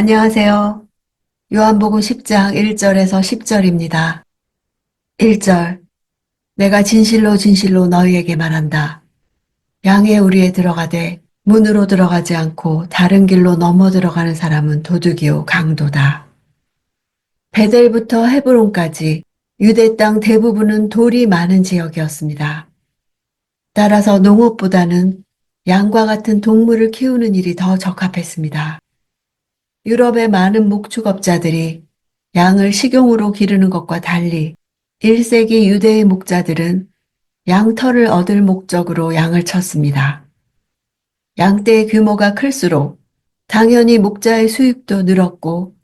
안녕하세요. 요한복음 10장 1절에서 10절입니다. 1절. 내가 진실로 진실로 너희에게 말한다. 양의 우리에 들어가되 문으로 들어가지 않고 다른 길로 넘어 들어가는 사람은 도둑이요 강도다. 베델부터 헤브론까지 유대 땅 대부분은 돌이 많은 지역이었습니다. 따라서 농업보다는 양과 같은 동물을 키우는 일이 더 적합했습니다. 유럽의 많은 목축업자들이 양을 식용으로 기르는 것과 달리 1세기 유대의 목자들은 양털을 얻을 목적으로 양을 쳤습니다. 양떼의 규모가 클수록 당연히 목자의 수입도 늘었고,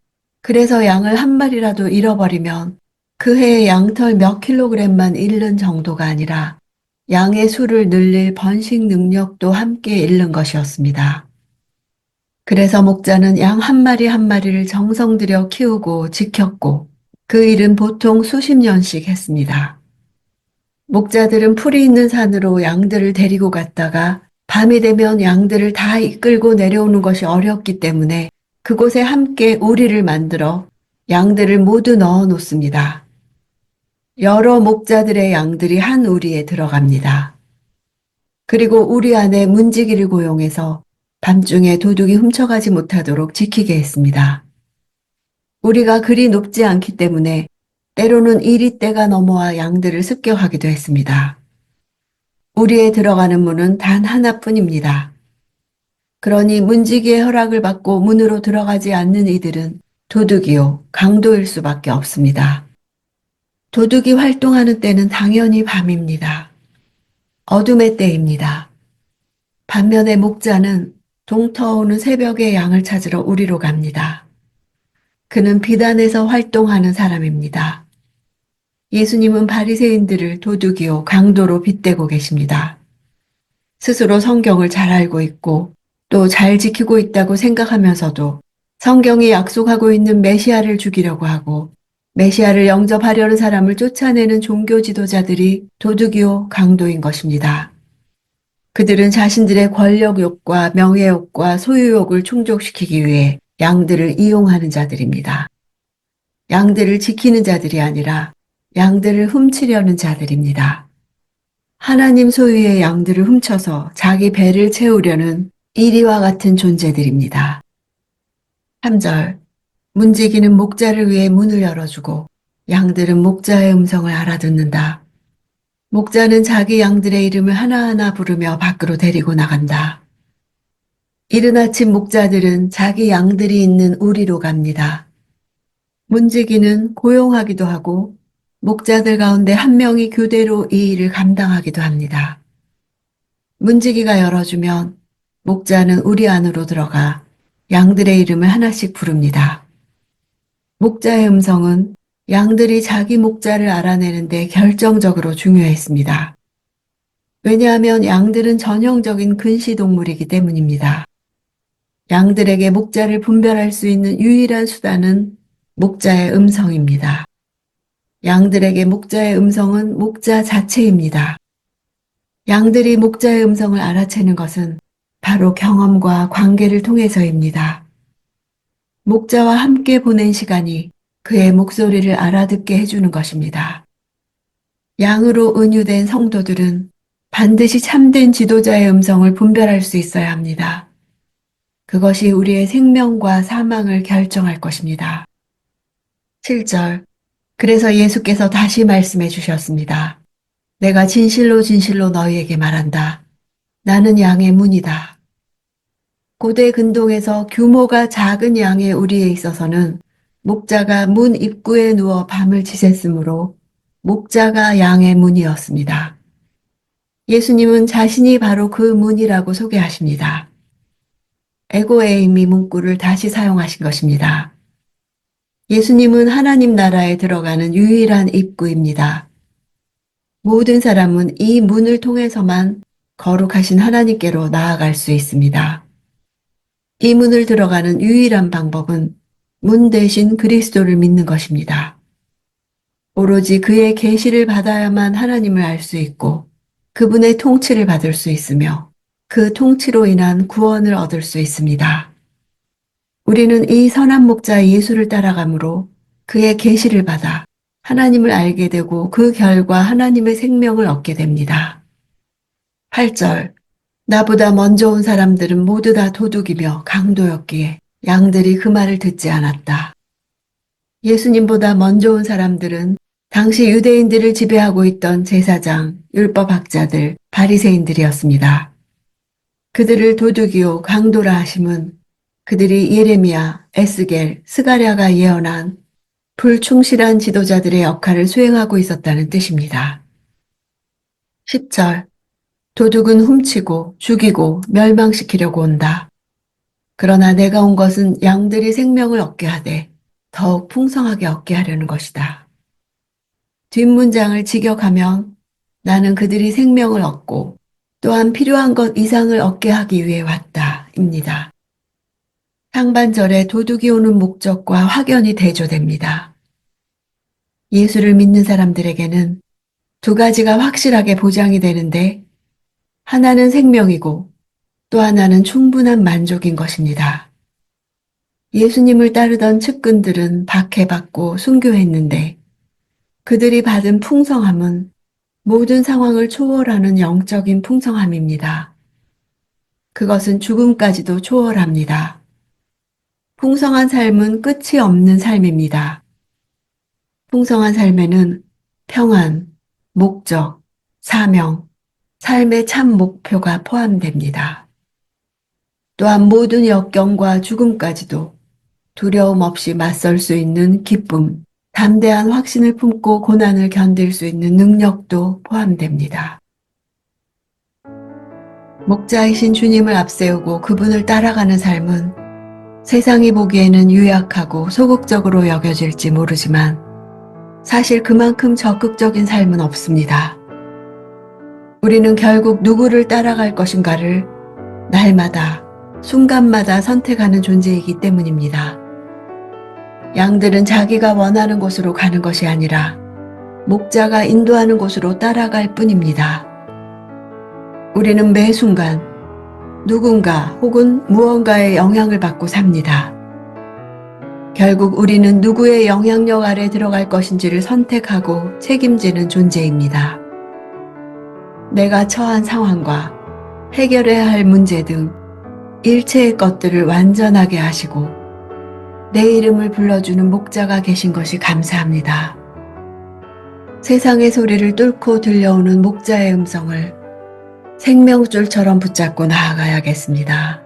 그래서 양을 한 마리라도 잃어버리면 그 해에 양털 몇 킬로그램만 잃는 정도가 아니라 양의 수를 늘릴 번식 능력도 함께 잃는 것이었습니다. 그래서 목자는 양 한 마리 한 마리를 정성 들여 키우고 지켰고 그 일은 보통 수십 년씩 했습니다. 목자들은 풀이 있는 산으로 양들을 데리고 갔다가 밤이 되면 양들을 다 이끌고 내려오는 것이 어렵기 때문에 그곳에 함께 우리를 만들어 양들을 모두 넣어 놓습니다. 여러 목자들의 양들이 한 우리에 들어갑니다. 그리고 우리 안에 문지기를 고용해서 밤중에 도둑이 훔쳐가지 못하도록 지키게 했습니다. 우리가 그리 높지 않기 때문에 때로는 이리때가 넘어와 양들을 습격하기도 했습니다. 우리에 들어가는 문은 단 하나뿐입니다. 그러니 문지기의 허락을 받고 문으로 들어가지 않는 이들은 도둑이요, 강도일 수밖에 없습니다. 도둑이 활동하는 때는 당연히 밤입니다. 어둠의 때입니다. 반면에 목자는 동터오는 새벽에 양을 찾으러 우리로 갑니다. 그는 비단에서 활동하는 사람입니다. 예수님은 바리새인들을 도둑이요 강도로 빗대고 계십니다. 스스로 성경을 잘 알고 있고 또 잘 지키고 있다고 생각하면서도 성경이 약속하고 있는 메시아를 죽이려고 하고 메시아를 영접하려는 사람을 쫓아내는 종교 지도자들이 도둑이요 강도인 것입니다. 그들은 자신들의 권력욕과 명예욕과 소유욕을 충족시키기 위해 양들을 이용하는 자들입니다. 양들을 지키는 자들이 아니라 양들을 훔치려는 자들입니다. 하나님 소유의 양들을 훔쳐서 자기 배를 채우려는 이리와 같은 존재들입니다. 3절. 문지기는 목자를 위해 문을 열어주고 양들은 목자의 음성을 알아듣는다. 목자는 자기 양들의 이름을 하나하나 부르며 밖으로 데리고 나간다. 이른 아침 목자들은 자기 양들이 있는 우리로 갑니다. 문지기는 고용하기도 하고 목자들 가운데 한 명이 교대로 이 일을 감당하기도 합니다. 문지기가 열어주면 목자는 우리 안으로 들어가 양들의 이름을 하나씩 부릅니다. 목자의 음성은 양들이 자기 목자를 알아내는데 결정적으로 중요했습니다. 왜냐하면 양들은 전형적인 근시동물이기 때문입니다. 양들에게 목자를 분별할 수 있는 유일한 수단은 목자의 음성입니다. 양들에게 목자의 음성은 목자 자체입니다. 양들이 목자의 음성을 알아채는 것은 바로 경험과 관계를 통해서입니다. 목자와 함께 보낸 시간이 그의 목소리를 알아듣게 해주는 것입니다. 양으로 은유된 성도들은 반드시 참된 지도자의 음성을 분별할 수 있어야 합니다. 그것이 우리의 생명과 사망을 결정할 것입니다. 7절. 그래서 예수께서 다시 말씀해 주셨습니다. 내가 진실로 진실로 너희에게 말한다. 나는 양의 문이다. 고대 근동에서 규모가 작은 양의 우리에 있어서는 목자가 문 입구에 누워 밤을 지샜으므로 목자가 양의 문이었습니다. 예수님은 자신이 바로 그 문이라고 소개하십니다. 에고에이미 문구를 다시 사용하신 것입니다. 예수님은 하나님 나라에 들어가는 유일한 입구입니다. 모든 사람은 이 문을 통해서만 거룩하신 하나님께로 나아갈 수 있습니다. 이 문을 들어가는 유일한 방법은 문 대신 그리스도를 믿는 것입니다. 오로지 그의 계시를 받아야만 하나님을 알 수 있고 그분의 통치를 받을 수 있으며 그 통치로 인한 구원을 얻을 수 있습니다. 우리는 이 선한 목자 예수를 따라가므로 그의 계시를 받아 하나님을 알게 되고 그 결과 하나님의 생명을 얻게 됩니다. 8절. 나보다 먼저 온 사람들은 모두 다 도둑이며 강도였기에 양들이 그 말을 듣지 않았다. 예수님보다 먼저 온 사람들은 당시 유대인들을 지배하고 있던 제사장, 율법학자들, 바리새인들이었습니다. 그들을 도둑이요 강도라 하심은 그들이 예레미야, 에스겔, 스가랴가 예언한 불충실한 지도자들의 역할을 수행하고 있었다는 뜻입니다. 10절. 도둑은 훔치고 죽이고 멸망시키려고 온다. 그러나 내가 온 것은 양들이 생명을 얻게 하되 더욱 풍성하게 얻게 하려는 것이다. 뒷문장을 직역하면 나는 그들이 생명을 얻고 또한 필요한 것 이상을 얻게 하기 위해 왔다. 입니다. 상반절에 도둑이 오는 목적과 확연히 대조됩니다. 예수를 믿는 사람들에게는 두 가지가 확실하게 보장이 되는데 하나는 생명이고 또 하나는 충분한 만족인 것입니다. 예수님을 따르던 측근들은 박해받고 순교했는데 그들이 받은 풍성함은 모든 상황을 초월하는 영적인 풍성함입니다. 그것은 죽음까지도 초월합니다. 풍성한 삶은 끝이 없는 삶입니다. 풍성한 삶에는 평안, 목적, 사명, 삶의 참 목표가 포함됩니다. 또한 모든 역경과 죽음까지도 두려움 없이 맞설 수 있는 기쁨, 담대한 확신을 품고 고난을 견딜 수 있는 능력도 포함됩니다. 목자이신 주님을 앞세우고 그분을 따라가는 삶은 세상이 보기에는 유약하고 소극적으로 여겨질지 모르지만 사실 그만큼 적극적인 삶은 없습니다. 우리는 결국 누구를 따라갈 것인가를 날마다, 순간마다 선택하는 존재이기 때문입니다. 양들은 자기가 원하는 곳으로 가는 것이 아니라 목자가 인도하는 곳으로 따라갈 뿐입니다. 우리는 매 순간 누군가 혹은 무언가의 영향을 받고 삽니다. 결국 우리는 누구의 영향력 아래 들어갈 것인지를 선택하고 책임지는 존재입니다. 내가 처한 상황과 해결해야 할 문제 등 일체의 것들을 완전하게 하시고 내 이름을 불러주는 목자가 계신 것이 감사합니다. 세상의 소리를 뚫고 들려오는 목자의 음성을 생명줄처럼 붙잡고 나아가야겠습니다.